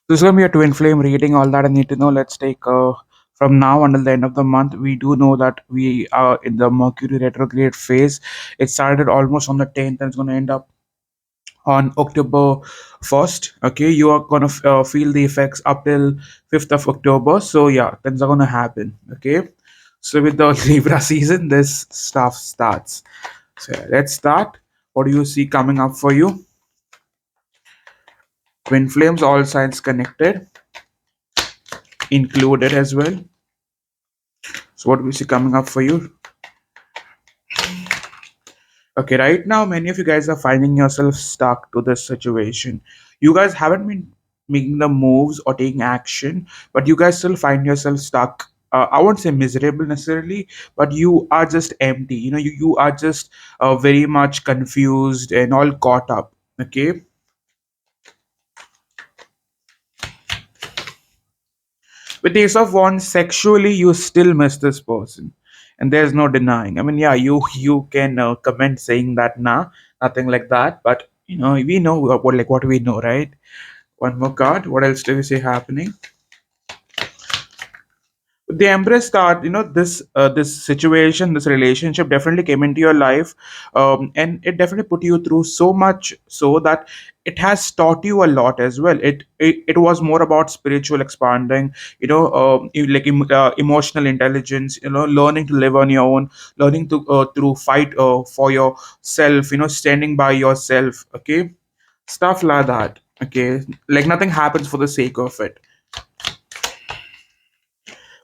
This is going to be a twin flame reading, all that I need to know. Let's take from now until the end of the month. We do know that we are in the Mercury retrograde phase. It started almost on the 10th and it's going to end up on October 1st. Okay, you are going to feel the effects up till 5th of October. So, yeah, things are going to happen. Okay, so with the Libra season, this stuff starts. So, yeah, let's start. What do you see coming up for you? Twin flames, all signs connected, included as well. So, what do we see coming up for you? Okay, right now, many of you guys are finding yourself stuck to this situation. You guys haven't been making the moves or taking action, but you guys still find yourself stuck. I won't say miserable necessarily, but you are just empty. You are just very much confused and all caught up. Okay, with Ace of Wands, sexually, you still miss this person, and there's no denying. I mean, yeah, you can comment saying that nah, nothing like that, but we know what we know, right? One more card. What else do we see happening? The Empress card, this situation, this relationship definitely came into your life, and it definitely put you through so much so that it has taught you a lot as well. It was more about spiritual expanding, emotional intelligence, learning to live on your own, learning to through fight for yourself, standing by yourself. Okay, stuff like that. Okay, like nothing happens for the sake of it.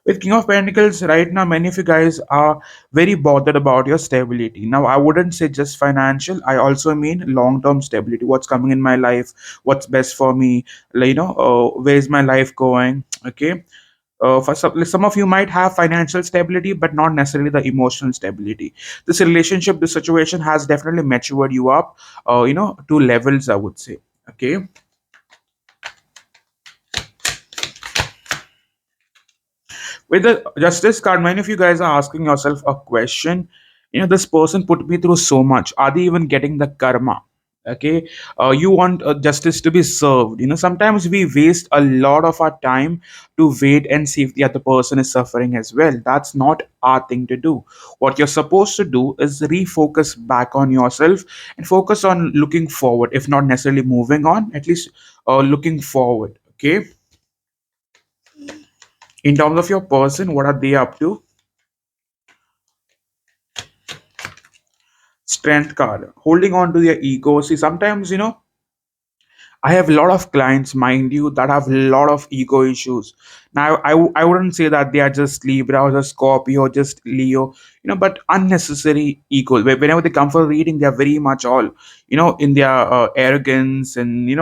With King of Pentacles, right now, many of you guys are very bothered about your stability. Now, I wouldn't say just financial. I also mean long-term stability. What's coming in my life? What's best for me? Where is my life going? Okay. For some of you might have financial stability, but not necessarily the emotional stability. This relationship, this situation has definitely matured you up, to levels, I would say. Okay. With the justice card, many of you guys are asking yourself a question. This person put me through so much. Are they even getting the karma? Okay, you want justice to be served. Sometimes we waste a lot of our time to wait and see if the other person is suffering as well. That's not our thing to do. What you're supposed to do is refocus back on yourself and focus on looking forward, if not necessarily moving on, at least looking forward. Okay, in terms of your person, what are they up to? Strength card, holding on to their ego. See, sometimes I have a lot of clients, mind you, that have a lot of ego issues. Now I wouldn't say that they are just Libra or just Scorpio or just Leo, but unnecessary ego. Whenever they come for reading, they are very much all in their arrogance and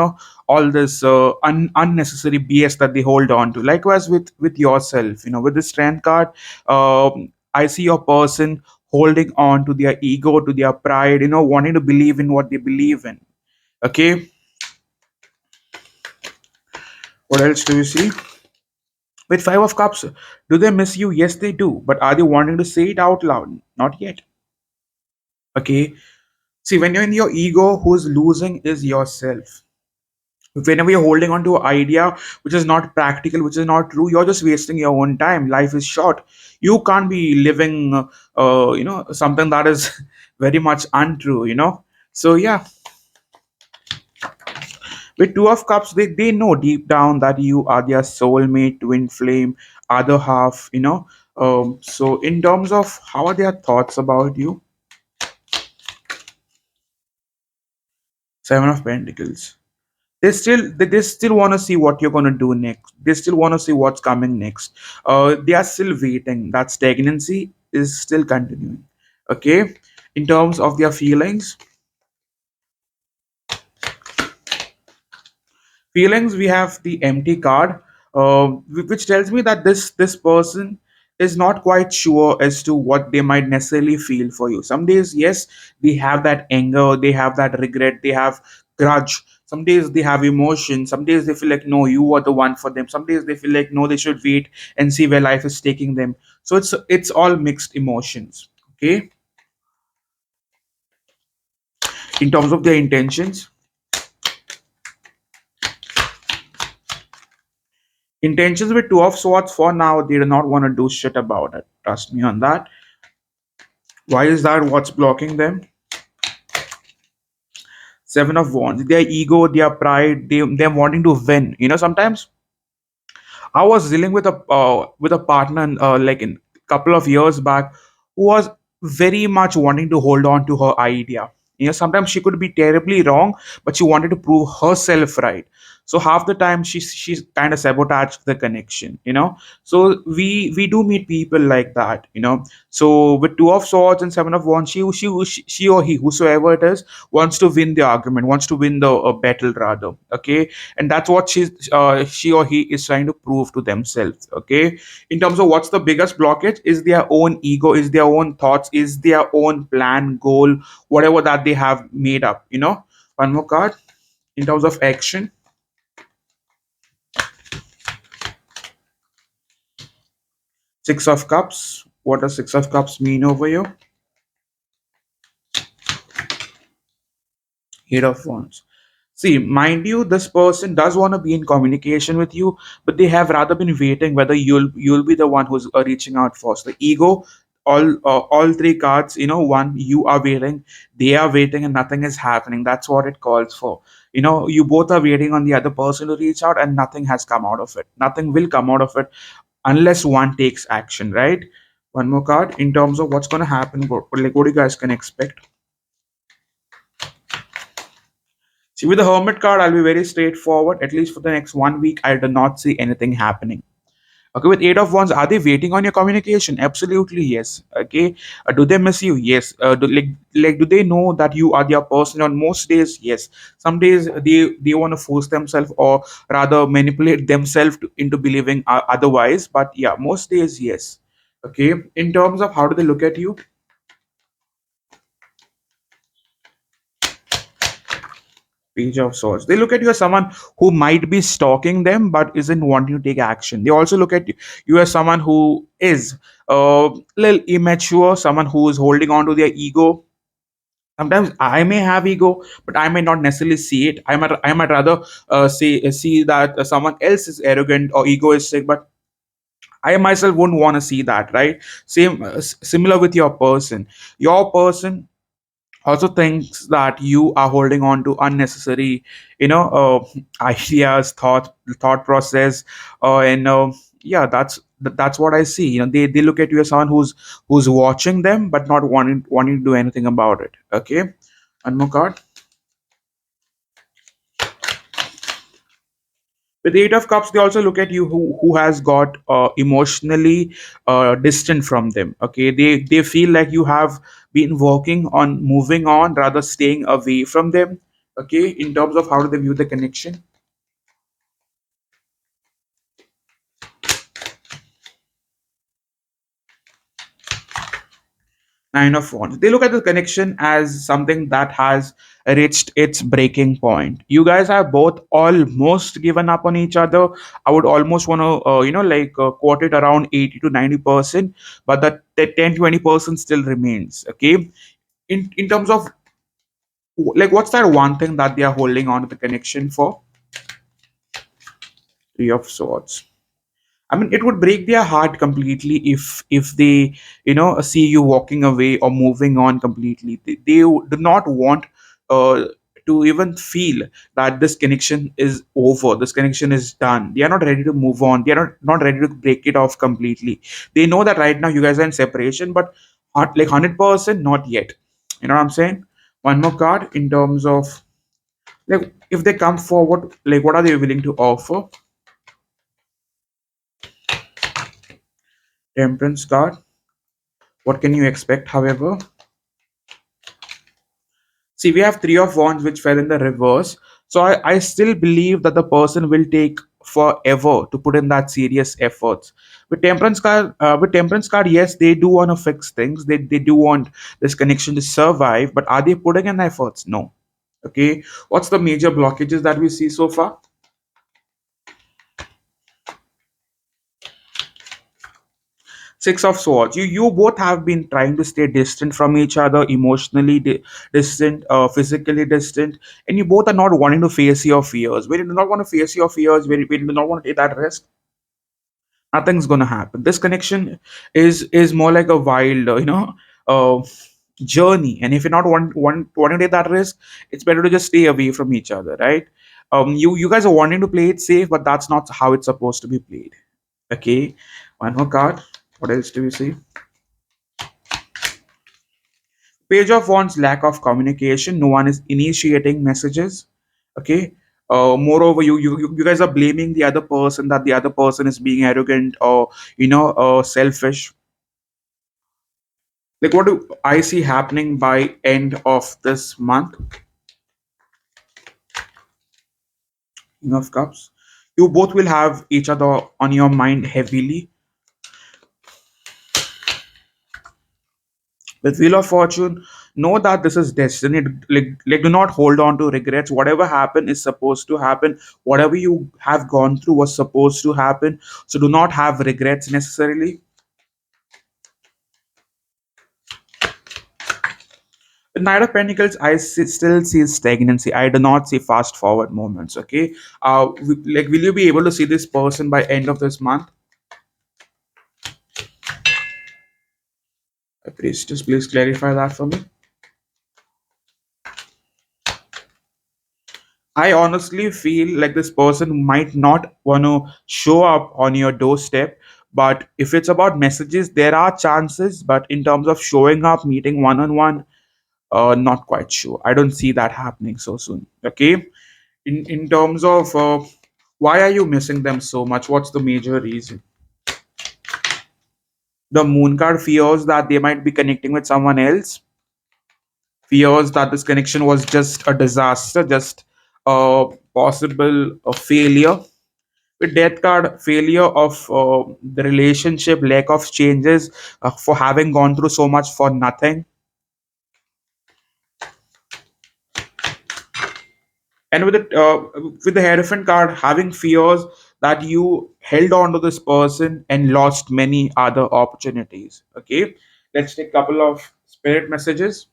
all this unnecessary BS that they hold on to. Likewise with yourself, with the strength card, I see your person holding on to their ego, to their pride, wanting to believe in what they believe in. Okay, what else do you see? With Five of Cups, do they miss you? Yes, they do. But are they wanting to say it out loud? Not yet. Okay. See, when you're in your ego, who's losing is yourself. Whenever you're holding on to an idea which is not practical, which is not true, you're just wasting your own time. Life is short. You can't be living, something that is very much untrue. So yeah, with Two of Cups, they know deep down that you are their soulmate, twin flame, other half. So in terms of how are their thoughts about you? Seven of Pentacles. They still want to see what you're going to do next. They still want to see what's coming next. They are still waiting. That stagnancy is still continuing. Okay. In terms of their feelings, we have the empty card, which tells me that this person is not quite sure as to what they might necessarily feel for you. Some days, yes, they have that anger, they have that regret, they have grudge. Some days they have emotion. Some days they feel like no, you are the one for them. Some days they feel like no, they should wait and see where life is taking them. So it's all mixed emotions. Okay, in terms of their intentions, Intentions with two of swords, for now they do not want to do shit about it, trust me on that. Why is that? What's blocking them? Seven of wands, their ego, their pride, them wanting to win. Sometimes I was dealing with a partner, like in couple of years back, who was very much wanting to hold on to her idea. Sometimes she could be terribly wrong, but she wanted to prove herself right. So half the time she's kind of sabotaged the connection. So we do meet people like that. So with two of swords and seven of wands, she or he, whosoever it is, wants to win the argument, wants to win the battle rather. Okay, and that's what she or he is trying to prove to themselves. Okay, in terms of what's the biggest blockage is their own ego, is their own thoughts, is their own plan, goal, whatever that they have made up. One more card in terms of action. Six of cups. What does six of cups mean over here? Eight of wands. See, mind you, this person does want to be in communication with you, but they have rather been waiting whether you'll be the one who's reaching out first. The ego, all three cards. One, you are waiting, they are waiting, and nothing is happening. That's what it calls for. You both are waiting on the other person to reach out, and nothing has come out of it. Nothing will come out of it unless one takes action, right? One more card in terms of what's going to happen. What you guys can expect. See, with the Hermit card, I'll be very straightforward. At least for the next 1 week, I do not see anything happening. Okay, with Eight of Wands, are they waiting on your communication? Absolutely, yes. Okay, do they miss you? Yes. Do they know that you are their person? On most days, yes. Some days they want to force themselves, or rather manipulate themselves into believing otherwise. But yeah, most days, yes. Okay, in terms of how do they look at you? Page of Swords. They look at you as someone who might be stalking them but isn't wanting to take action. They also look at you as someone who is little immature, someone who is holding on to their ego. Sometimes I may have ego, but I may not necessarily see it. I might rather see that someone else is arrogant or egoistic, but I myself wouldn't want to see that, right? Similar with your person. Your person also thinks that you are holding on to unnecessary ideas, thought process, and yeah, that's what I see. They look at you as someone who's watching them but not wanting to do anything about it. Okay, one more card. With Eight of Cups, they also look at you who has got emotionally distant from them. Okay, they feel like you have been working on moving on rather staying away from them. Okay, in terms of how do they view the connection? Nine of Wands. They look at the connection as something that has reached its breaking point. You guys have both almost given up on each other. I would almost want to, quote it around 80 to 90%, but the 10-20% still remains. Okay. In terms of like, what's that one thing that they are holding on to the connection for? Three of Swords. I mean, it would break their heart completely if they, see you walking away or moving on completely. They do not want uh, to even feel that this connection is over. This connection is done. They are not ready to move on. They are not ready to break it off completely. They know that right now you guys are in separation, but like 100%, not yet. You know what I'm saying? One more card in terms of like if they come forward, like what are they willing to offer? Temperance card. What can you expect, however? See, we have Three of Wands, which fell in the reverse. So I still believe that the person will take forever to put in that serious efforts. With Temperance card, yes, they do want to fix things. They do want this connection to survive, but are they putting in efforts? No. Okay. What's the major blockages that we see so far? Six of Swords. You both have been trying to stay distant from each other, emotionally distant, physically distant, and you both are not wanting to face your fears. When you do not want to face your fears, when you do not want to take that risk, Nothing's gonna happen. This connection is more like a wild, uh, journey. And if you're not wanting to take that risk, it's better to just stay away from each other, right? You guys are wanting to play it safe, but that's not how it's supposed to be played. Okay, one more card. What else do we see? Page of Wands, lack of communication. No one is initiating messages. Okay. Moreover, you guys are blaming the other person, that the other person is being arrogant or selfish. Like, what do I see happening by end of this month? King of Cups. You both will have each other on your mind heavily. With Wheel of Fortune, know that this is destiny. Do not hold on to regrets. Whatever happened is supposed to happen. Whatever you have gone through was supposed to happen. So do not have regrets necessarily. With Knight of Pentacles, still see stagnancy. I do not see fast forward moments. Okay, will you be able to see this person by end of this month? Please clarify that for me. I honestly feel like this person might not want to show up on your doorstep. But if it's about messages, there are chances. But in terms of showing up, meeting one on one, not quite sure. I don't see that happening so soon. Okay. In terms of why are you missing them so much? What's the major reason? The moon card fears that they might be connecting with someone else, fears that this connection was just a disaster, just a possible failure. With death card, failure of the relationship, lack of changes, for having gone through so much for nothing. And with the Hierophant card, having fears that you held on to this person and lost many other opportunities. Okay, let's take a couple of spirit messages.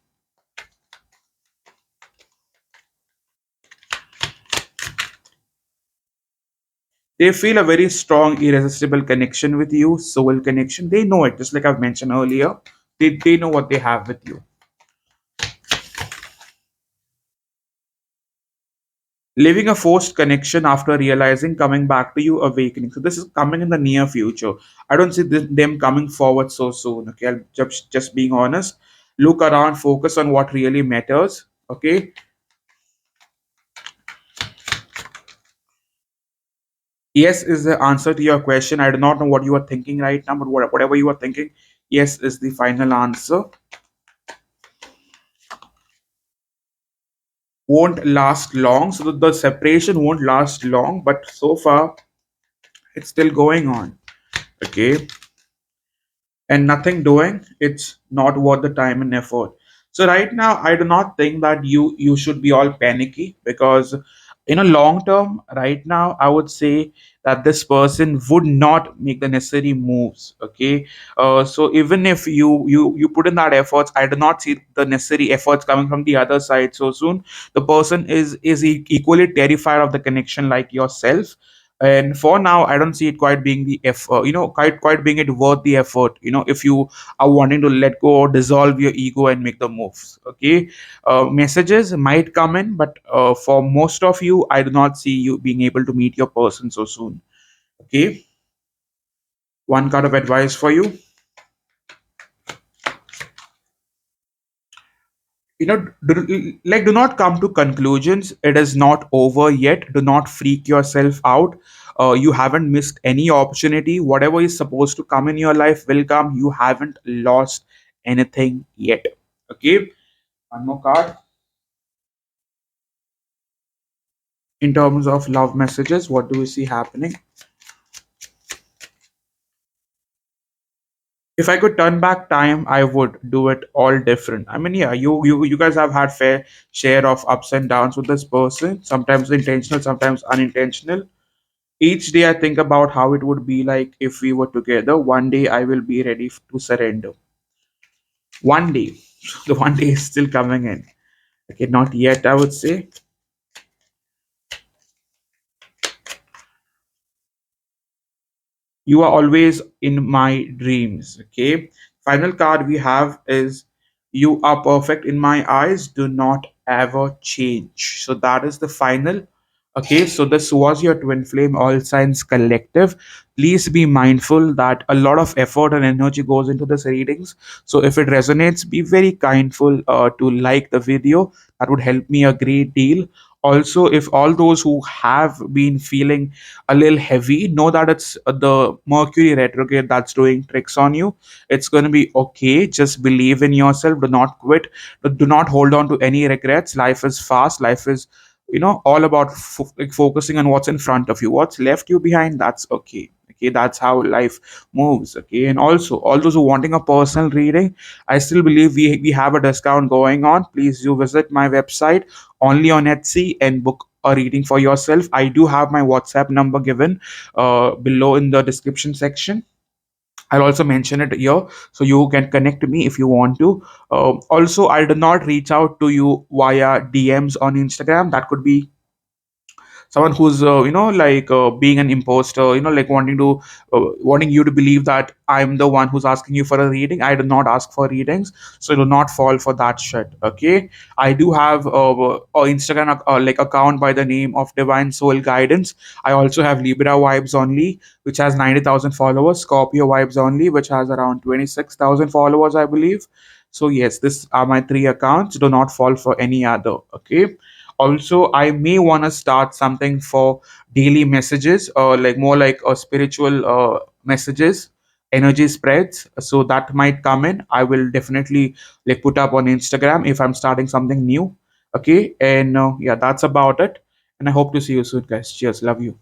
They feel a very strong, irresistible connection with you, soul connection. They know it, just like I've mentioned earlier. They know what they have with you. Living a forced connection after realizing, coming back to you, awakening. So this is coming in the near future. I don't see them coming forward so soon. Okay, I'll just being honest. Look around, focus on what really matters. Okay, yes is the answer to your question. I do not know what you are thinking right now, but whatever you are thinking, yes is the final answer. Won't last long. So the separation won't last long, but so far it's still going on. Okay, and nothing doing, it's not worth the time and effort. So right now, I do not think that you should be all panicky, because in a long term, right now, I would say that this person would not make the necessary moves. Okay, so even if you put in that efforts, I do not see the necessary efforts coming from the other side so soon. The person is equally terrified of the connection like yourself, and for now I don't see it quite being the effort, quite being it worth the effort, if you are wanting to let go or dissolve your ego and make the moves. Okay, messages might come in, but for most of you, I do not see you being able to meet your person so soon. Okay, one card of advice for you. Do not come to conclusions. It is not over yet. Do not freak yourself out. You haven't missed any opportunity. Whatever is supposed to come in your life will come. You haven't lost anything yet. Okay, one more card. In terms of love messages, what do we see happening? If I could turn back time, I would do it all different. I mean, yeah, you guys have had fair share of ups and downs with this person, sometimes intentional, sometimes unintentional. Each day I think about how it would be like if we were together. One day I will be ready to surrender. One day. The one day is still coming in. Okay, not yet, I would say. You are always in my dreams. Okay. Final card we have is you are perfect in my eyes. Do not ever change. So that is the final. Okay, so this was your Twin Flame All Signs Collective. Please be mindful that a lot of effort and energy goes into this readings. So if it resonates, be very kindful to like the video. That would help me a great deal. Also, if all those who have been feeling a little heavy, know that it's the Mercury retrograde that's doing tricks on you. It's going to be okay. Just believe in yourself. Do not quit. Do not hold on to any regrets. Life is fast. Life is, all about like focusing on what's in front of you. What's left you behind, that's okay. Okay, that's how life moves. Okay, and also all those who wanting a personal reading, I still believe we have a discount going on. Please do visit my website only on Etsy and book a reading for yourself. I do have my WhatsApp number given below in the description section. I'll also mention it here so you can connect to me if you want to. Also, I did not reach out to you via DMs on Instagram. That could be someone who's being an imposter, like wanting you to believe that I'm the one who's asking you for a reading. I do not ask for readings, so do not fall for that shit. Okay, I do have a Instagram like account by the name of Divine Soul Guidance. I also have Libra Vibes Only, which has 90,000 followers, Scorpio Vibes Only, which has around 26,000 followers, I believe. So yes, these are my three accounts. Do not fall for any other. Okay, also I may want to start something for daily messages, or like more like a spiritual messages, energy spreads. So that might come in. I will definitely like put up on Instagram if I'm starting something new. Okay, and yeah, that's about it, and I hope to see you soon, guys. Cheers, love you.